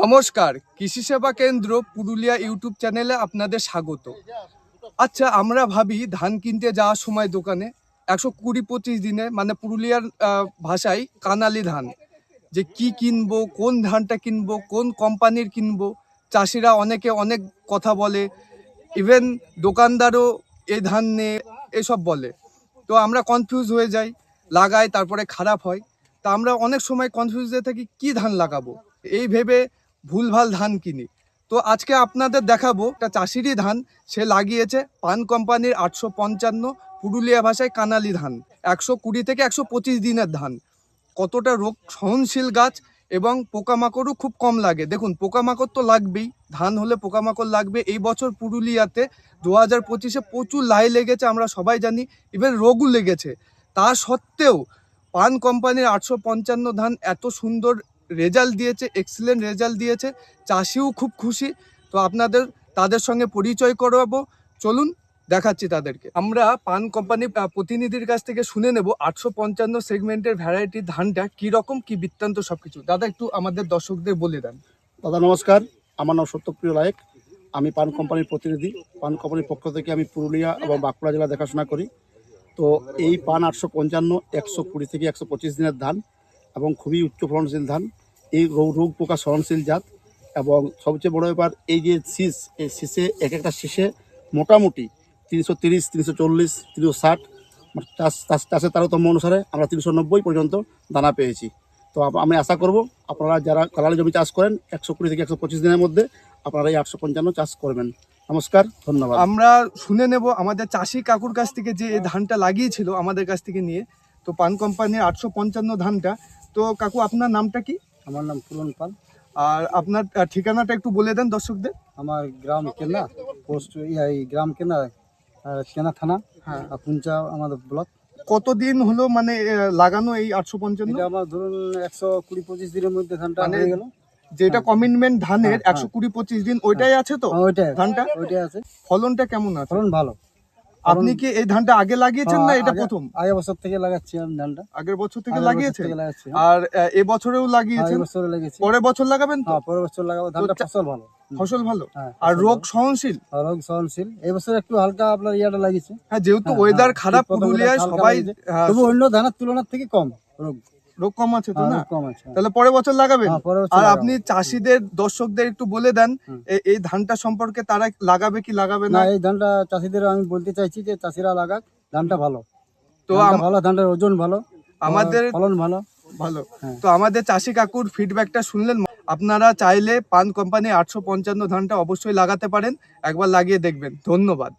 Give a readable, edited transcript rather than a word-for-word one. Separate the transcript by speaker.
Speaker 1: নমস্কার, কৃষি সেবা কেন্দ্র পুরুলিয়া ইউটিউব চ্যানেলে আপনাদের স্বাগত। আচ্ছা, আমরা ভাবি ধান কিনতে যাওয়ার সময় দোকানে 120-25 দিনে মানে পুরুলিয়ার ভাষায় কানালি ধান, যে কি কিনবো, কোন ধানটা কিনবো, কোন কোম্পানির কিনবো। চাষিরা অনেকে অনেক কথা বলে, ইভেন দোকানদারও এই ধান নিয়ে এসব বলে। তো আমরা কনফিউজ হয়ে যাই, লাগাই, তারপরে খারাপ হয়। তা আমরা অনেক সময় কনফিউজ হয়ে থাকি কি ধান লাগাবো, এই ভেবে ভুলভাল ধান কিনি। তো আজকে আপনাদের দেখাবো একটা চাষিরই ধান, সে লাগিয়েছে পান কোম্পানির 855 পুরুলিয়া ভাষায় কানালি ধান, 120 থেকে 125 দিনের ধান। কতটা রোগ সহনশীল গাছ এবং পোকামাকড়ও খুব কম লাগে। দেখুন, পোকামাকড় তো লাগবেই, ধান হলে পোকামাকড় লাগবে। এই বছর পুরুলিয়াতে 2025-এ প্রচুর লাই লেগেছে, আমরা সবাই জানি, ইভেন রোগও লেগেছে। তা সত্ত্বেও পান কোম্পানির 855 ধান এত সুন্দর রেজাল্ট দিয়েছে, এক্সিলেন্ট রেজাল্ট দিয়েছে, চাষিও খুব খুশি। তো আপনাদের তাদের সঙ্গে পরিচয় করাবো, চলুন দেখাচ্ছি তাদেরকে। আমরা পান কোম্পানির প্রতিনিধির কাছ থেকে শুনে নেব 855 সেগমেন্টের ভ্যারাইটি ধানটা কি রকম, কি বৃত্তান্ত সবকিছু। দাদা, একটু আমাদের দর্শকদের বলে দেন।
Speaker 2: দাদা নমস্কার, আমার নাম সত্যপ্রিয় লায়েক। আমি পান কোম্পানির প্রতিনিধি। পান কোম্পানির পক্ষ থেকে আমি পুরুলিয়া এবং বাঁকুড়া জেলা দেখাশোনা করি। তো এই পান 855 120 থেকে 125 দিনের ধান এবং খুবই উচ্চ ফলনশীল ধান। এই রোগ পোকা সহনশীল জাত। এবং সবচেয়ে বড় ব্যাপার, এই যে শীষ, এই শীষে এক একটা শীষে মোটামুটি 330, 340, 360, চাষের তারতম্য অনুসারে আমরা 390 পর্যন্ত দানা পেয়েছি। তো আমি আশা করব আপনারা যারা কালালি জমি চাষ করেন 120 থেকে 125 দিনের মধ্যে আপনারা এই 855 চাষ করবেন। নমস্কার, ধন্যবাদ।
Speaker 1: আমরা শুনে নেব আমাদের চাষি কাকুর কাছ থেকে, যে এই ধানটা লাগিয়েছিল আমাদের কাছ থেকে নিয়ে। তো পান কোম্পানির 855 ধানটা। তো কাকু, আপনার নামটা কি?
Speaker 2: আমার নাম পুরন পাল।
Speaker 1: আর আপনার ঠিকানাটা একটু বলে দেন দর্শকদের।
Speaker 2: আমার গ্রাম কেনা, পোস্ট গ্রাম কেনা, কেনা থানা,
Speaker 1: হ্যাঁ,
Speaker 2: পুঞ্চা আমাদের ব্লক।
Speaker 1: কতদিন হলো মানে লাগানো এই 855?
Speaker 2: আমার ধরুন 120-25 দিনের মধ্যে ধানটা হয়ে গেল।
Speaker 1: যেটা কমিটমেন্ট ধানের 120-25 দিন, ওইটাই আছে তো
Speaker 2: ওইটাই
Speaker 1: ধানটা?
Speaker 2: ওইটাই আছে।
Speaker 1: ফলনটা কেমন আছে?
Speaker 2: ফলন ভালো।
Speaker 1: আপনি কি এই ধানটা আগে লাগিয়েছেন না এটা প্রথম?
Speaker 2: আগের বছর থেকে লাগাচ্ছি আমি ধানটা।
Speaker 1: আগের বছর থেকে
Speaker 2: আগের বছর
Speaker 1: লাগিয়েছেন?
Speaker 2: থেকে লাগাচ্ছি।
Speaker 1: আর এবছরেও লাগিয়েছেন?
Speaker 2: আগের বছরে লাগিয়েছি।
Speaker 1: পরের বছর লাগাবেন তো?
Speaker 2: হ্যাঁ, পরের বছর লাগাবো। ধানটা ফসল ভালো।
Speaker 1: ফসল ভালো।
Speaker 2: হ্যাঁ,
Speaker 1: আর
Speaker 2: ফসল
Speaker 1: রোগ
Speaker 2: ভালো।
Speaker 1: সহনশীল?
Speaker 2: রোগ সহনশীল। এই বছর একটু হালকা আপনার ইয়াটা লাগিয়েছে।
Speaker 1: হ্যাঁ, যেহেতু
Speaker 2: হ্যাঁ,
Speaker 1: ওয়েদার
Speaker 2: হ্যাঁ,
Speaker 1: খারাপ
Speaker 2: শীত
Speaker 1: পুরুলিয়ায়,
Speaker 2: হালকা
Speaker 1: সবাই
Speaker 2: লাগিয়েছে। তবু অন্য ধানের তুলনার থেকে কম
Speaker 1: রোগ কম আছে তো, না?
Speaker 2: রোগ কম আছে।
Speaker 1: তাহলে পরের বছর লাগাবেন।
Speaker 2: হ্যাঁ, পরের বছর
Speaker 1: আর
Speaker 2: লাগাবো।
Speaker 1: আপনি চাষিদের, দর্শকদের একটু বলে দেন এই ধানটা সম্পর্কে, তারা লাগাবে কি লাগাবে না?
Speaker 2: এই ধানটা চাষিদের আমি বলতে চাইছি যে চাষিরা লাগাক, ধানটা ভালো।
Speaker 1: তো
Speaker 2: ভালো, ধানটার ওজন ভালো,
Speaker 1: আমাদের
Speaker 2: ফলন ভালো।
Speaker 1: হ্যাঁ। তো আমাদের চাষি কাকুর ফিডব্যাকটা শুনলেন। আপনারা চাইলে পান কোম্পানি 855 ধানটা অবশ্যই লাগাতে পারেন, একবার লাগিয়ে দেখবেন। ধন্যবাদ।